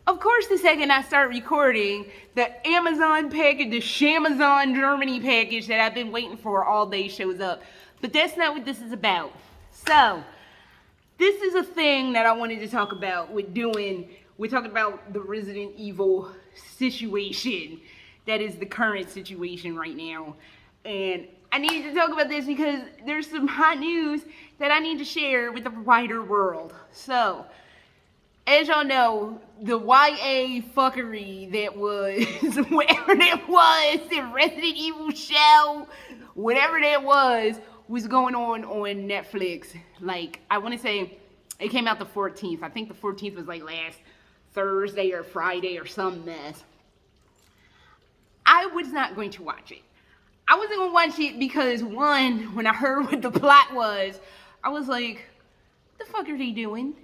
of course, the second I start recording, the Amazon package, the Shamazon Germany package that I've been waiting for all day shows up. But that's not what this is about. So, this is a thing that I wanted to talk about we're talking about the Resident Evil situation that is the current situation right now. And I need to talk about this because there's some hot news that I need to share with the wider world. So, as y'all know, the YA fuckery that was, whatever that was, the Resident Evil show, whatever that was going on Netflix. Like, I want to say it came out the 14th. I think the 14th was like last Thursday or Friday or some mess. I was not going to watch it. I wasn't going to watch it because, one, when I heard what the plot was, I was like, what the fuck are they doing?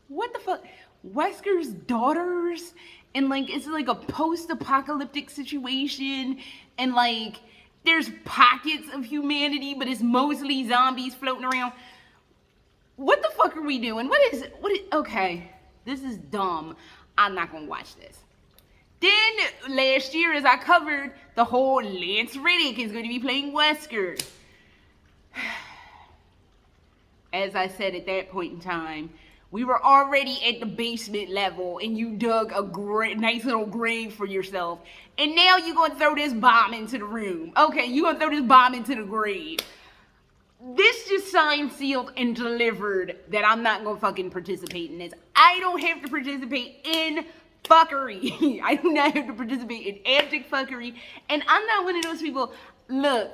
What the fuck? Wesker's daughters? And like, it's like a post-apocalyptic situation. And like, there's pockets of humanity, but it's mostly zombies floating around. What the fuck are we doing? Okay, this is dumb. I'm not going to watch this. Then, last year, as I covered, the whole Lance Reddick is going to be playing Wesker. As I said at that point in time, we were already at the basement level, and you dug a nice little grave for yourself. And now you're going to throw this bomb into the room. Okay, you're going to throw this bomb into the grave. This just signed, sealed, and delivered that I'm not going to fucking participate in this. I don't have to participate in fuckery. I do not have to participate in abject fuckery. And I'm not one of those people. Look,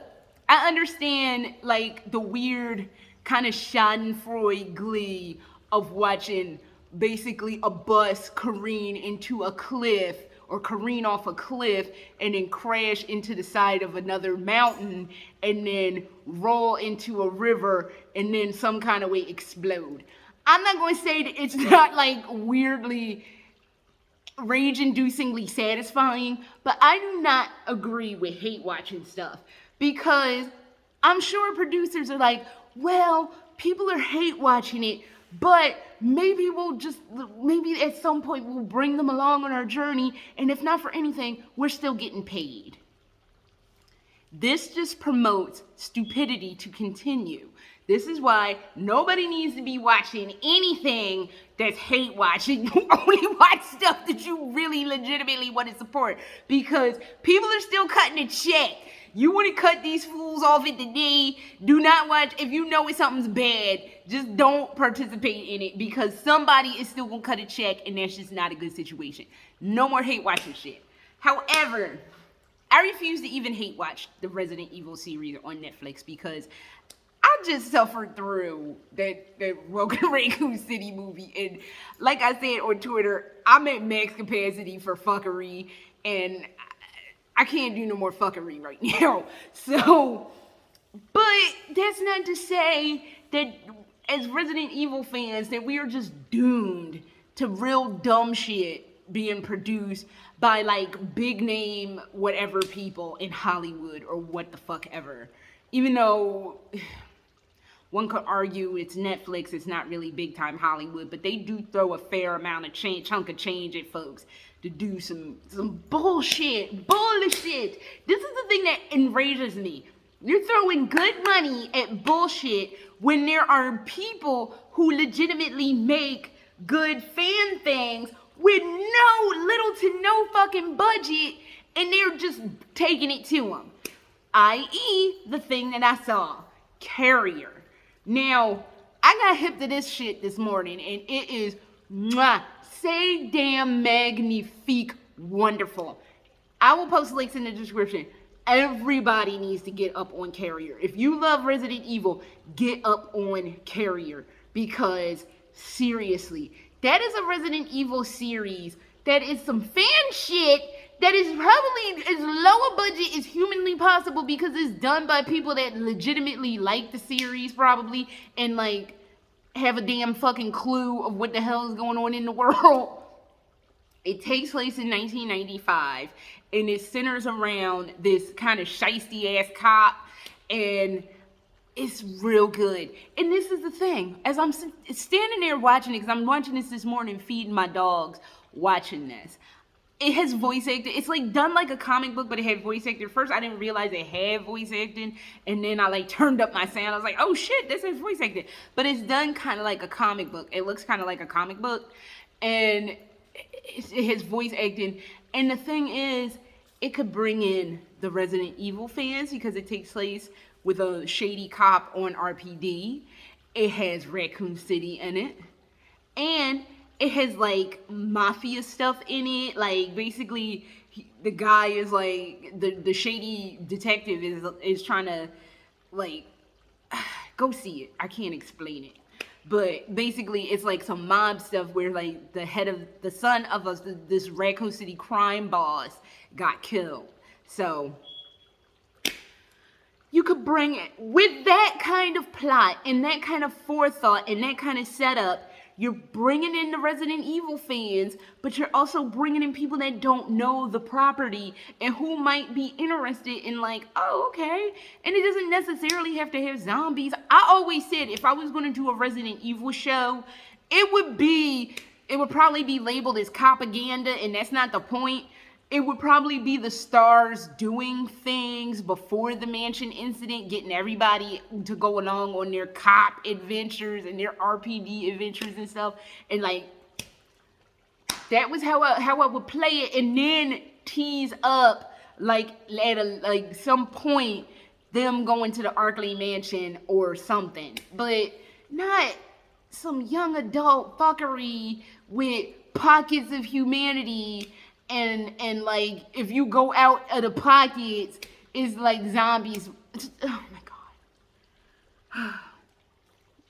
I understand like the weird kind of schadenfreude glee of watching basically a bus careen into a cliff or careen off a cliff and then crash into the side of another mountain and then roll into a river and then some kind of way explode. I'm not going to say that it's not like weirdly rage-inducingly satisfying, but I do not agree with hate watching stuff because I'm sure producers are like, well, people are hate watching it, but maybe at some point we'll bring them along on our journey, and if not for anything, we're still getting paid. This just promotes stupidity to continue. This is why nobody needs to be watching anything that's hate watching. You only watch stuff that you really legitimately want to support because people are still cutting a check. You want to cut these fools off at the knee. Do not watch. If you know something's bad, just don't participate in it because somebody is still going to cut a check and that's just not a good situation. No more hate watching shit. However, I refuse to even hate watch the Resident Evil series on Netflix because I just suffered through that Raccoon City movie. And like I said on Twitter, I'm at max capacity for fuckery. And I can't do no more fuckery right now. So, but that's not to say that as Resident Evil fans that we are just doomed to real dumb shit being produced by like big name whatever people in Hollywood or what the fuck ever. Even though one could argue it's Netflix, it's not really big time Hollywood, but they do throw a fair amount of chunk of change at folks to do some bullshit. This is the thing that enrages me. You're throwing good money at bullshit when there are people who legitimately make good fan things with little to no fucking budget, and they're just taking it to them. I.e., the thing that I saw, Carrier. Now, I got hip to this shit this morning, and it is say damn magnifique wonderful. I will post links in the description. Everybody needs to get up on Carrier. If you love Resident Evil, get up on Carrier because seriously, that is a Resident Evil series that is some fan shit that is probably as low a budget as humanly possible because it's done by people that legitimately like the series probably and like have a damn fucking clue of what the hell is going on in the world. It takes place in 1995 and it centers around this kind of shiesty ass cop and it's real good. And this is the thing, as I'm standing there watching it, because I'm watching this morning feeding my dogs, watching this. It has voice acting. It's like done like a comic book, but it had voice acting. At first, I didn't realize it had voice acting, and then I like turned up my sound. I was like, "Oh shit, this has voice acting!" But it's done kind of like a comic book. It looks kind of like a comic book, and it has voice acting. And the thing is, it could bring in the Resident Evil fans because it takes place with a shady cop on RPD. It has Raccoon City in it, and it has like mafia stuff in it. Like basically, the guy is like the shady detective is trying to like go see it. I can't explain it, but basically it's like some mob stuff where like the son of this Raccoon City crime boss got killed. So you could bring it with that kind of plot and that kind of forethought and that kind of setup. You're bringing in the Resident Evil fans, but you're also bringing in people that don't know the property and who might be interested in like, oh, okay. And it doesn't necessarily have to have zombies. I always said if I was going to do a Resident Evil show, it would probably be labeled as propaganda, and that's not the point. It would probably be the stars doing things before the mansion incident, getting everybody to go along on their cop adventures and their RPD adventures and stuff. And like, that was how I would play it, and then tease up like at some point them going to the Arkley mansion or something, but not some young adult fuckery with pockets of humanity. And like, if you go out of the pockets, it's like zombies. Oh my God.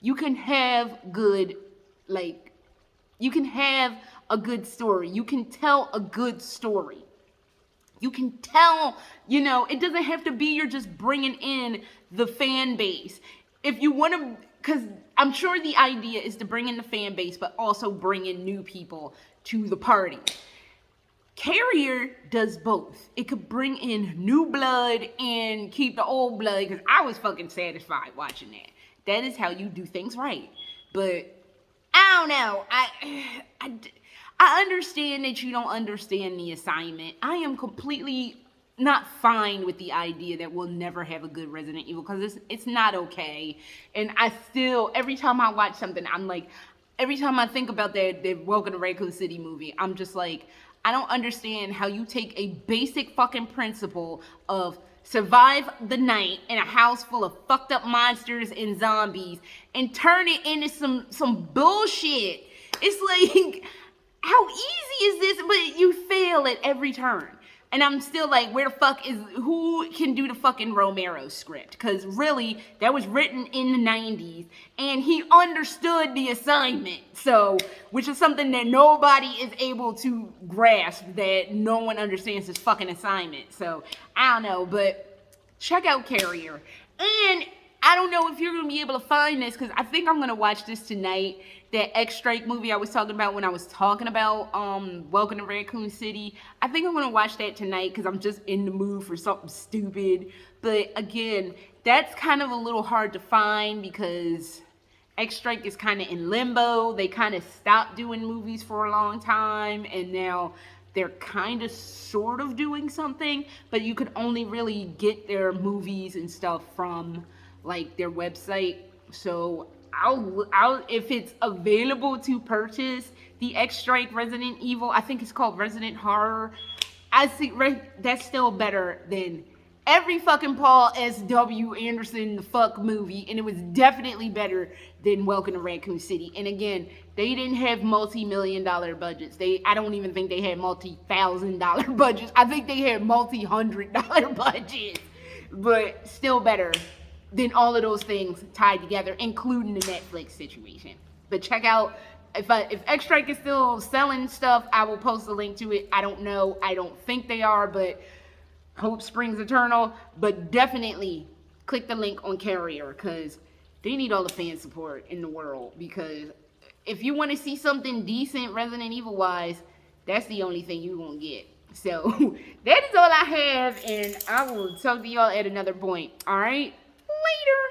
You can have you can have a good story. You can tell a good story. You can tell, it doesn't have to be you're just bringing in the fan base. If you want to, because I'm sure the idea is to bring in the fan base, but also bring in new people to the party. Carrier does both. It could bring in new blood and keep the old blood, because I was fucking satisfied watching that. That is how you do things right. But I don't know. I understand that you don't understand the assignment. I am completely not fine with the idea that we'll never have a good Resident Evil, because it's not okay. And I still, every time I watch something, I'm like, every time I think about that Welcome to Raccoon City movie, I'm just like, I don't understand how you take a basic fucking principle of survive the night in a house full of fucked up monsters and zombies and turn it into some bullshit. It's like, how easy is this? But you fail at every turn. And I'm still like, who can do the fucking Romero script? Because really, that was written in the 90s, and he understood the assignment. So, which is something that nobody is able to grasp, that no one understands his fucking assignment. So, I don't know, but check out Carrier. And I don't know if you're going to be able to find this, because I think I'm going to watch this tonight. That X-Strike movie I was talking about when I was talking about Welcome to Raccoon City. I think I'm going to watch that tonight because I'm just in the mood for something stupid. But again, that's kind of a little hard to find because X-Strike is kind of in limbo. They kind of stopped doing movies for a long time, and now they're kind of sort of doing something, but you could only really get their movies and stuff from like their website. So I'll if it's available to purchase the X-Strike Resident Evil, I think it's called Resident Horror. I see that's still better than every fucking Paul S.W. Anderson the fuck movie, and it was definitely better than Welcome to Raccoon City. And again, they didn't have multi-million-dollar budgets. I don't even think they had multi-thousand-dollar budgets. I think they had multi-hundred-dollar budgets, but still better than all of those things tied together, including the Netflix situation. But check out, if X-Strike is still selling stuff, I will post a link to it. I don't know. I don't think they are, but hope springs eternal. But definitely click the link on Carrier, because they need all the fan support in the world. Because if you want to see something decent Resident Evil wise, that's the only thing you're going to get. So that is all I have, and I will talk to y'all at another point. All right? Later.